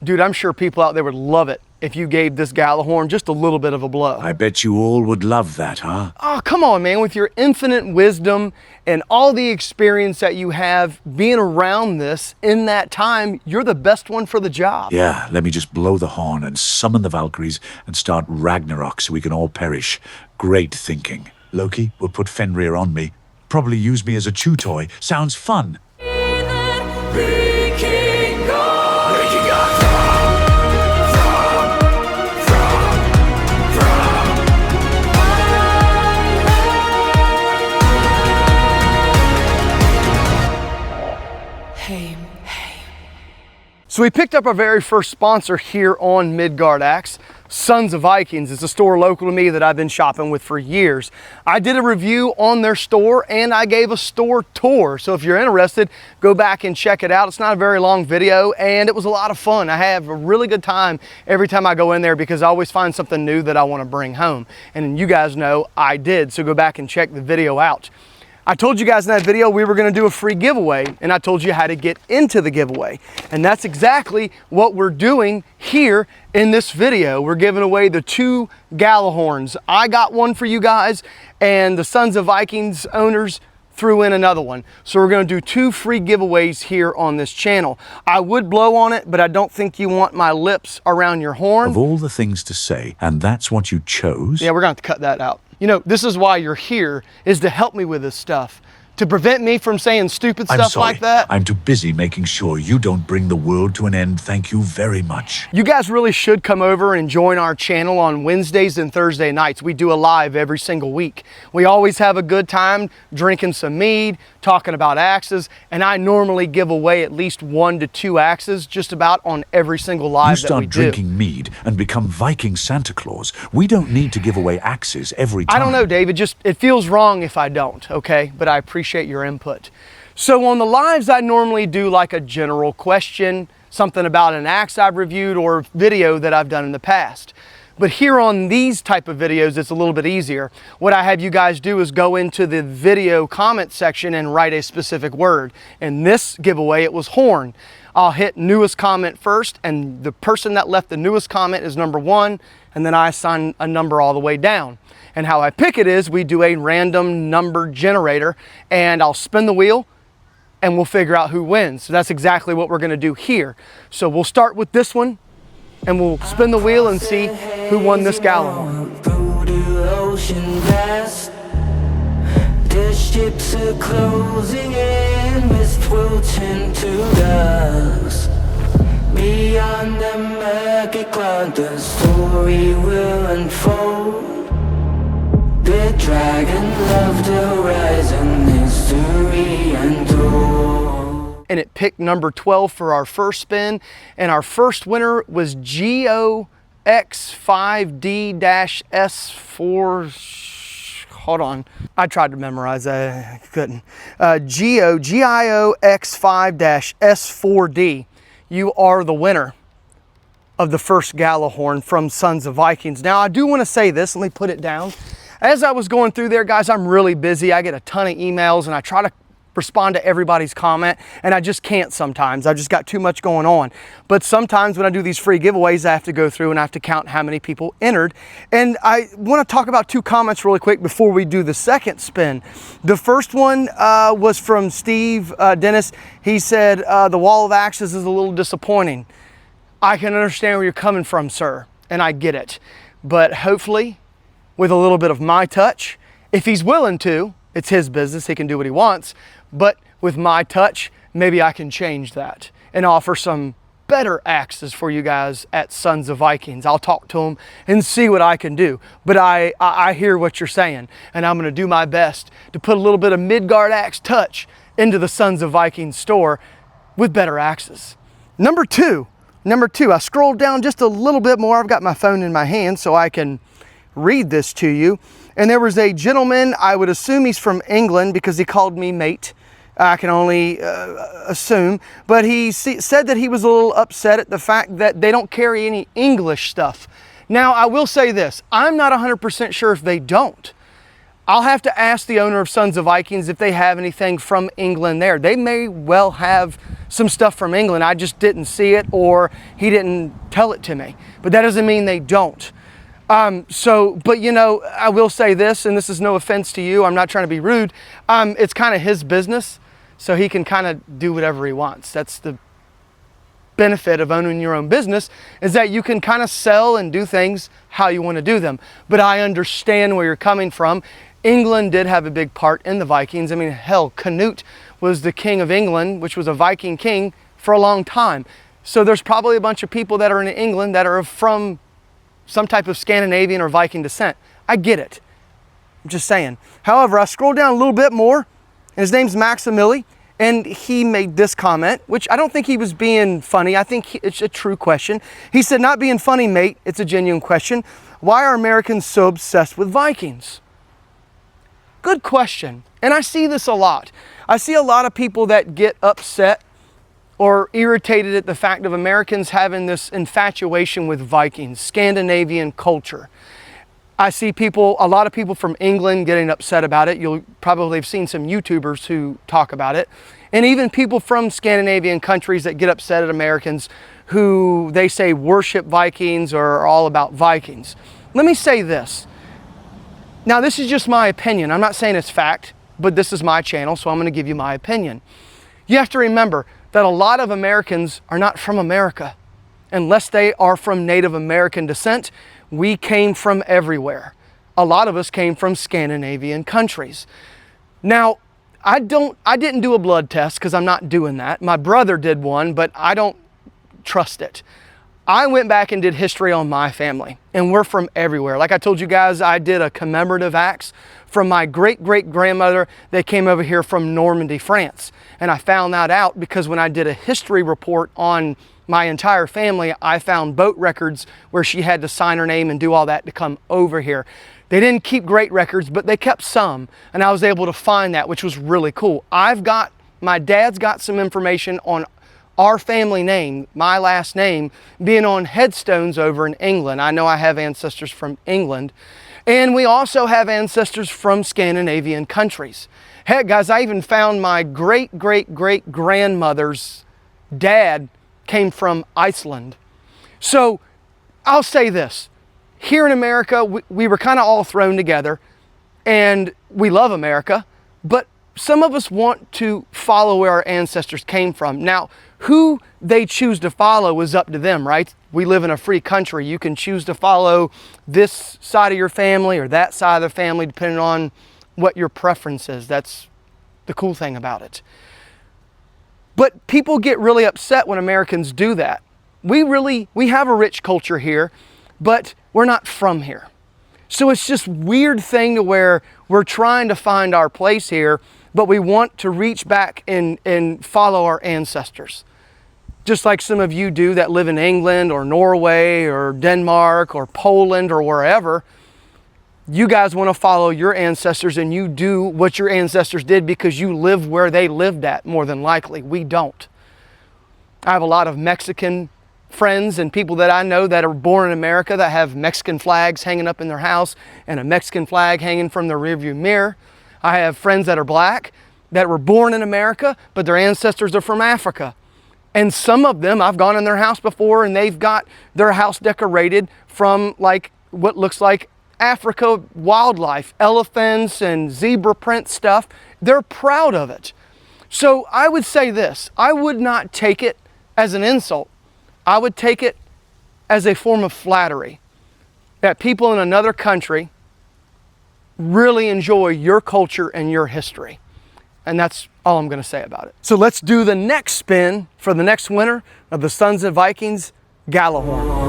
Dude, I'm sure people out there would love it if you gave this Gjallarhorn just a little bit of a blow. I bet you all would love that, huh? Oh, come on, man. With your infinite wisdom and all the experience that you have being around this in that time, you're the best one for the job. Yeah, let me just blow the horn and summon the Valkyries and start Ragnarök so we can all perish. Great thinking. Loki will put Fenrir on me. Probably use me as a chew toy. Sounds fun. So we picked up our very first sponsor here on Midgard Axe, Sons of Vikings. It's a store local to me that I've been shopping with for years. I did a review on their store and I gave a store tour. So if you're interested, go back and check it out. It's not a very long video and it was a lot of fun. I have a really good time every time I go in there because I always find something new that I want to bring home. And you guys know I did, so go back and check the video out. I told you guys in that video we were going to do a free giveaway, and I told you how to get into the giveaway. And that's exactly what we're doing here in this video. We're giving away the 2 Gjallarhorns. I got one for you guys, and the Sons of Vikings owners threw in another one. So we're going to do 2 free giveaways here on this channel. I would blow on it, but I don't think you want my lips around your horn. Of all the things to say, and that's what you chose? Yeah, we're going to have to cut that out. You know, this is why you're here, is to help me with this stuff. To prevent me from saying stupid stuff like that. I'm too busy making sure you don't bring the world to an end. Thank you very much. You guys really should come over and join our channel on Wednesdays and Thursday nights. We do a live every single week. We always have a good time drinking some mead, talking about axes, and I normally give away at least 1 to 2 axes just about on every single live that we do. You start drinking mead and become Viking Santa Claus. We don't need to give away axes every time. I don't know, David. Just it feels wrong if I don't, okay? But I appreciate your input. So on the lives, I normally do like a general question, something about an axe I've reviewed or video that I've done in the past. But here on these type of videos, it's a little bit easier. What I have you guys do is go into the video comment section and write a specific word. In this giveaway, it was horn. I'll hit newest comment first, and the person that left the newest comment is number 1, and then I assign a number all the way down. And how I pick it is we do a random number generator, and I'll spin the wheel and we'll figure out who wins. So that's exactly what we're going to do here. So we'll start with this one and we'll spin the wheel and see who won this Gjallarhorn. The ships are closing in, mist will turn to dust. Beyond the murky cloud, the story will unfold. The dragon loved the horizon, history untold. And it picked number 12 for our first spin, and our first winner was GIOX5D-S4. Hold on, I tried to memorize that, I couldn't. GIOX5-S4D. You are the winner of the first Gjallarhorn from Sons of Vikings. Now I do want to say this, let me put it down. As I was going through there, guys, I'm really busy. I get a ton of emails and I try to respond to everybody's comment, and I just can't sometimes. I've just got too much going on. But sometimes when I do these free giveaways, I have to go through and I have to count how many people entered. And I want to talk about 2 comments really quick before we do the second spin. The first one was from Steve Dennis. He said, the wall of axes is a little disappointing. I can understand where you're coming from, sir, and I get it. But hopefully, with a little bit of my touch, if he's willing to, it's his business, he can do what he wants, but with my touch, maybe I can change that and offer some better axes for you guys at Sons of Vikings. I'll talk to them and see what I can do. But I hear what you're saying, and I'm gonna do my best to put a little bit of Midgard Axe touch into the Sons of Vikings store with better axes. Number two, I scrolled down just a little bit more. I've got my phone in my hand so I can read this to you. And there was a gentleman, I would assume he's from England because he called me mate. I can only assume, but he said that he was a little upset at the fact that they don't carry any English stuff. Now, I will say this, I'm not 100% sure if they don't. I'll have to ask the owner of Sons of Vikings if they have anything from England there. They may well have some stuff from England. I just didn't see it, or he didn't tell it to me. But that doesn't mean they don't. But you know, I will say this, and this is no offense to you, I'm not trying to be rude. It's kind of his business, so he can kind of do whatever he wants. That's the benefit of owning your own business, is that you can kind of sell and do things how you want to do them. But I understand where you're coming from. England did have a big part in the Vikings. I mean, hell, Canute was the king of England, which was a Viking king for a long time. So there's probably a bunch of people that are in England that are from some type of Scandinavian or Viking descent. I get it. I'm just saying. However, I scrolled down a little bit more, and his name's Maximili, and he made this comment, which I don't think he was being funny. I think it's a true question. He said, "Not being funny, mate, it's a genuine question. Why are Americans so obsessed with Vikings?" Good question. And I see this a lot. I see a lot of people that get upset or irritated at the fact of Americans having this infatuation with Vikings, Scandinavian culture. I see a lot of people from England getting upset about it. You'll probably have seen some YouTubers who talk about it. And even people from Scandinavian countries that get upset at Americans who they say worship Vikings or are all about Vikings. Let me say this. Now, this is just my opinion. I'm not saying it's fact, but this is my channel, so I'm going to give you my opinion. You have to remember that a lot of Americans are not from America. Unless they are from Native American descent, we came from everywhere. A lot of us came from Scandinavian countries. Now, I didn't do a blood test because I'm not doing that. My brother did one, but I don't trust it. I went back and did history on my family, and we're from everywhere. Like I told you guys, I did a commemorative axe from my great-great-grandmother that came over here from Normandy, France. And I found that out because when I did a history report on my entire family, I found boat records where she had to sign her name and do all that to come over here. They didn't keep great records, but they kept some, and I was able to find that, which was really cool. My dad's got some information on our family name, my last name, being on headstones over in England. I know I have ancestors from England. And we also have ancestors from Scandinavian countries. Heck, guys, I even found my great-great-great-grandmother's dad came from Iceland. So I'll say this. Here in America, we were kind of all thrown together, and we love America, but some of us want to follow where our ancestors came from. Now, who they choose to follow is up to them, right? We live in a free country. You can choose to follow this side of your family or that side of the family, depending on what your preference is. That's the cool thing about it. But people get really upset when Americans do that. We have a rich culture here, but we're not from here. So it's just weird thing to where we're trying to find our place here, but we want to reach back and follow our ancestors. Just like some of you do that live in England or Norway or Denmark or Poland or wherever. You guys want to follow your ancestors, and you do what your ancestors did because you live where they lived at, more than likely. We don't. I have a lot of Mexican friends and people that I know that are born in America that have Mexican flags hanging up in their house and a Mexican flag hanging from their rearview mirror. I have friends that are black that were born in America, but their ancestors are from Africa. And some of them, I've gone in their house before, and they've got their house decorated from like what looks like Africa wildlife, elephants and zebra print stuff. They're proud of it. So I would say this, I would not take it as an insult. I would take it as a form of flattery that people in another country really enjoy your culture and your history. And that's all I'm going to say about it. So let's do the next spin for the next winner of the Sons of Vikings, Gjallarhorn.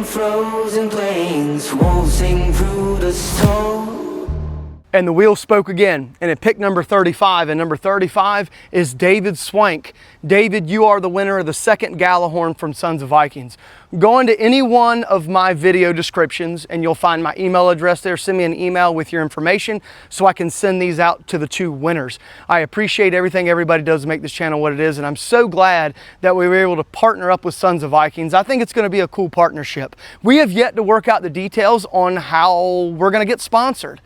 Frozen plains won't sing through the storm. And the wheel spoke again, and it picked number 35, and number 35 is David Swank. David, you are the winner of the second Gjallarhorn from Sons of Vikings. Go into any one of my video descriptions and you'll find my email address there. Send me an email with your information so I can send these out to the 2 winners. I appreciate everything everybody does to make this channel what it is, and I'm so glad that we were able to partner up with Sons of Vikings. I think it's going to be a cool partnership. We have yet to work out the details on how we're going to get sponsored.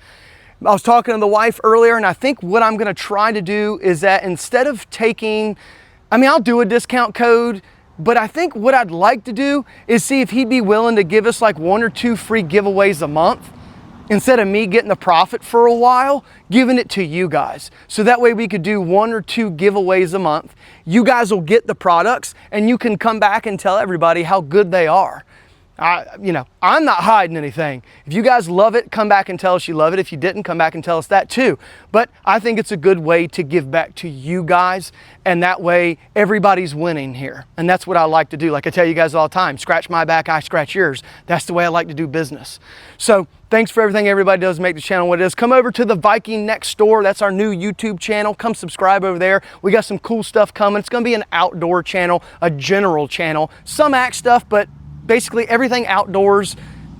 I was talking to the wife earlier, and I think what I'm going to try to do is that instead of taking, I'll do a discount code, but I think what I'd like to do is see if he'd be willing to give us like 1 or 2 free giveaways a month instead of me getting the profit for a while, giving it to you guys. So that way we could do 1 or 2 giveaways a month. You guys will get the products and you can come back and tell everybody how good they are. I'm not hiding anything. If you guys love it, come back and tell us you love it. If you didn't, come back and tell us that too. But I think it's a good way to give back to you guys, and that way everybody's winning here. And that's what I like to do. Like I tell you guys all the time, scratch my back, I scratch yours. That's the way I like to do business. So thanks for everything everybody does to make the channel what it is. Come over to the Viking Next Store. That's our new YouTube channel. Come subscribe over there. We got some cool stuff coming. It's going to be an outdoor channel, a general channel, some axe stuff, but basically everything outdoors,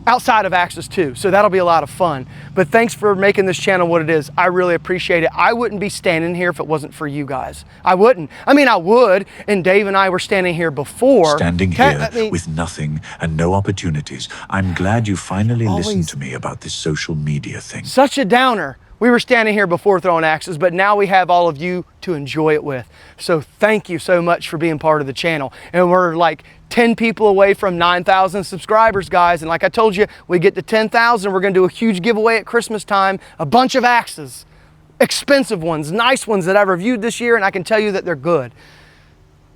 outside of axes too. So that'll be a lot of fun. But thanks for making this channel what it is. I really appreciate it. I wouldn't be standing here if it wasn't for you guys. I wouldn't. I would, and Dave and I were standing here before. Standing here with nothing and no opportunities. I'm glad you finally listened to me about this social media thing. Such a downer. We were standing here before throwing axes, but now we have all of you to enjoy it with. So thank you so much for being part of the channel. And we're like 10 people away from 9,000 subscribers, guys. And like I told you, we get to 10,000, we're gonna do a huge giveaway at Christmas time, a bunch of axes, expensive ones, nice ones that I've reviewed this year, and I can tell you that they're good.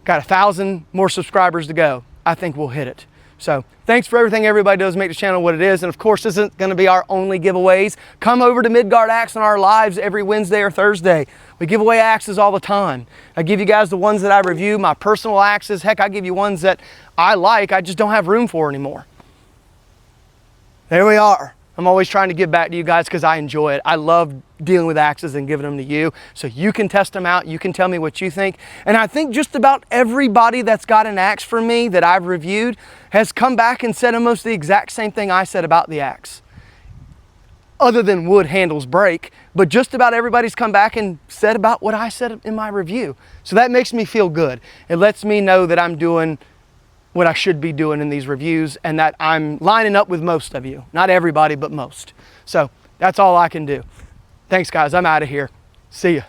Got 1,000 more subscribers to go. I think we'll hit it. So thanks for everything everybody does to make the channel what it is. And of course, this isn't going to be our only giveaways. Come over to Midgard Axe on our lives every Wednesday or Thursday. We give away axes all the time. I give you guys the ones that I review, my personal axes. Heck, I give you ones that I like, I just don't have room for anymore. There we are. I'm always trying to give back to you guys because I enjoy it. I love dealing with axes and giving them to you so you can test them out. You can tell me what you think. And I think just about everybody that's got an axe from me that I've reviewed has come back and said almost the exact same thing I said about the axe. Other than wood handles break, but just about everybody's come back and said about what I said in my review. So that makes me feel good. It lets me know that I'm doing what I should be doing in these reviews and that I'm lining up with most of you. Not everybody, but most. So that's all I can do. Thanks, guys. I'm out of here. See ya.